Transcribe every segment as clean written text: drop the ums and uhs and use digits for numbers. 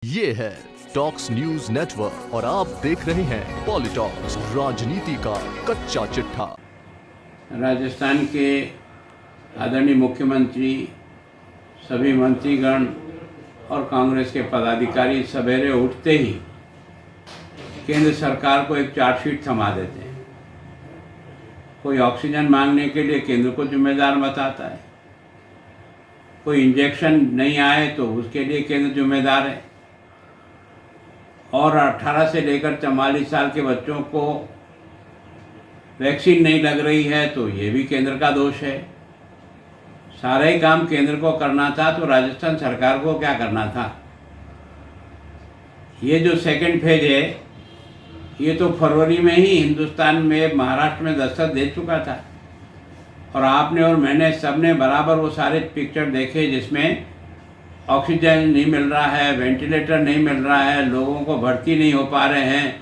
ये है talks news network और आप देख रहे हैं पॉलिटॉक्स, राजनीति का कच्चा चिट्ठा। राजस्थान के आदरणीय मुख्यमंत्री, सभी मंत्रीगण और कांग्रेस के पदाधिकारी सवेरे उठते ही केंद्र सरकार को एक चार्जशीट थमा देते हैं। कोई ऑक्सीजन मांगने के लिए केंद्र को जिम्मेदार बताता है, कोई इंजेक्शन नहीं आए तो उसके लिए केंद्र जिम्मेदार है, और 18 से लेकर 44 साल के बच्चों को वैक्सीन नहीं लग रही है तो ये भी केंद्र का दोष है। सारा ही काम केंद्र को करना था तो राजस्थान सरकार को क्या करना था। ये जो सेकंड फेज है ये तो फरवरी में ही हिंदुस्तान में, महाराष्ट्र में दस्तक दे चुका था, और आपने और मैंने सबने बराबर वो सारे पिक्चर देखे जिसमें ऑक्सीजन नहीं मिल रहा है, वेंटिलेटर नहीं मिल रहा है, लोगों को भर्ती नहीं हो पा रहे हैं,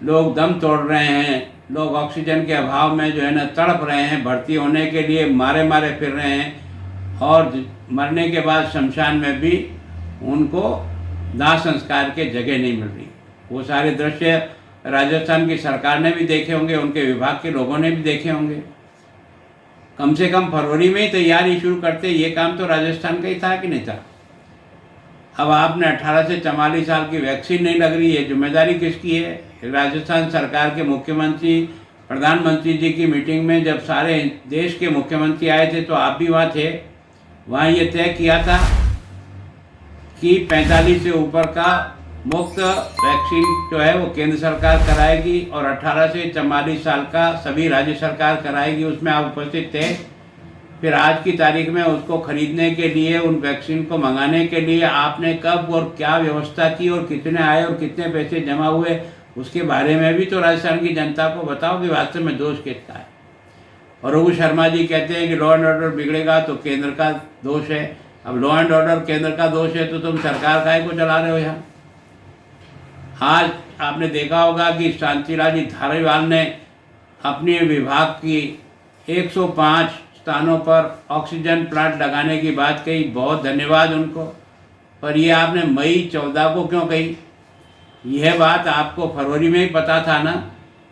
लोग दम तोड़ रहे हैं, लोग ऑक्सीजन के अभाव में जो है ना तड़प रहे हैं, भर्ती होने के लिए मारे मारे फिर रहे हैं, और मरने के बाद शमशान में भी उनको दाह संस्कार के जगह नहीं मिल रही। वो सारे दृश्य राजस्थान की सरकार ने भी देखे होंगे, उनके विभाग के लोगों ने भी देखे होंगे। कम से कम फरवरी में ही तैयारी शुरू करते, ये काम तो राजस्थान का ही था कि नहीं था। अब आपने 18 से 44 साल की वैक्सीन नहीं लग रही है, जिम्मेदारी किसकी है। राजस्थान सरकार के मुख्यमंत्री, प्रधानमंत्री जी की मीटिंग में जब सारे देश के मुख्यमंत्री आए थे तो आप भी वहाँ थे। वहाँ ये तय किया था कि 45 से ऊपर का मुफ्त वैक्सीन जो है वो केंद्र सरकार कराएगी, और 18 से 44 साल का सभी राज्य सरकार कराएगी। उसमें आप उपस्थित थे। फिर आज की तारीख में उसको खरीदने के लिए, उन वैक्सीन को मंगाने के लिए आपने कब और क्या व्यवस्था की, और कितने आए और कितने पैसे जमा हुए, उसके बारे में भी तो राजस्थान की जनता को बताओ कि वास्तव में दोष किसका है। और रघु शर्मा जी कहते हैं कि लॉ एंड ऑर्डर बिगड़ेगा तो केंद्र का दोष है। अब लॉ एंड ऑर्डर केंद्र का दोष है तो तुम सरकार काहे को चला रहे हो यहाँ। आज आपने देखा होगा कि शांतिलाल जी धारीवाल ने अपने विभाग की 105 स्थानों पर ऑक्सीजन प्लांट लगाने की बात कही, बहुत धन्यवाद उनको। पर ये आपने मई 14 को क्यों कही। यह बात आपको फरवरी में ही पता था ना।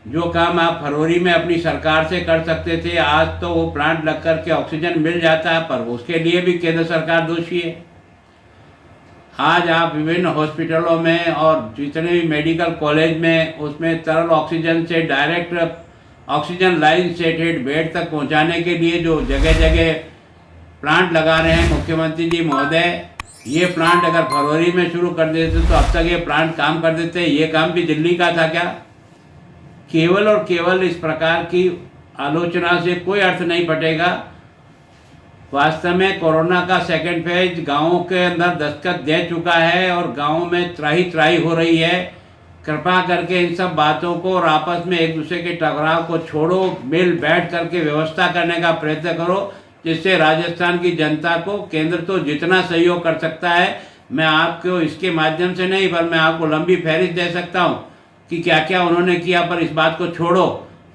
जो काम आप फरवरी में अपनी सरकार से कर सकते थे, आज तो वो प्लांट लग कर के ऑक्सीजन मिल जाता है, पर उसके लिए भी केंद्र सरकार दोषी है। आज आप विभिन्न हॉस्पिटलों में और जितने भी मेडिकल कॉलेज में उसमें तरल ऑक्सीजन से डायरेक्ट ऑक्सीजन लाइन से ठेठ बेड तक पहुंचाने के लिए जो जगह जगह प्लांट लगा रहे हैं मुख्यमंत्री जी महोदय, ये प्लांट अगर फरवरी में शुरू कर देते तो अब तक ये प्लांट काम कर देते। ये काम भी दिल्ली का था क्या। केवल और केवल इस प्रकार की आलोचना से कोई अर्थ नहीं पटेगा। वास्तव में कोरोना का सेकेंड फेज गाँवों के अंदर दस्तक दे चुका है और गाँवों में त्राही त्राही हो रही है। कृपा करके इन सब बातों को और आपस में एक दूसरे के टकराव को छोड़ो, मिल बैठ करके व्यवस्था करने का प्रयत्न करो, जिससे राजस्थान की जनता को केंद्र तो जितना सहयोग कर सकता है, मैं आपको इसके माध्यम से नहीं पर मैं आपको लंबी फहरिस्त दे सकता हूँ कि क्या क्या उन्होंने किया। पर इस बात को छोड़ो,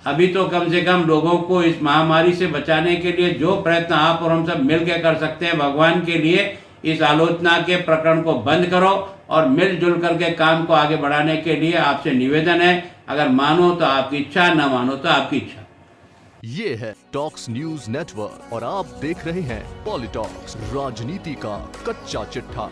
अभी तो कम से कम लोगों को इस महामारी से बचाने के लिए जो प्रयत्न आप और हम सब मिल के कर सकते हैं, भगवान के लिए इस आलोचना के प्रकरण को बंद करो और मिलजुल करके काम को आगे बढ़ाने के लिए आपसे निवेदन है। अगर मानो तो आपकी इच्छा, न मानो तो आपकी इच्छा। ये है टॉक्स न्यूज नेटवर्क और आप देख रहे हैं पॉलिटॉक्स, राजनीति का कच्चा चिट्ठा।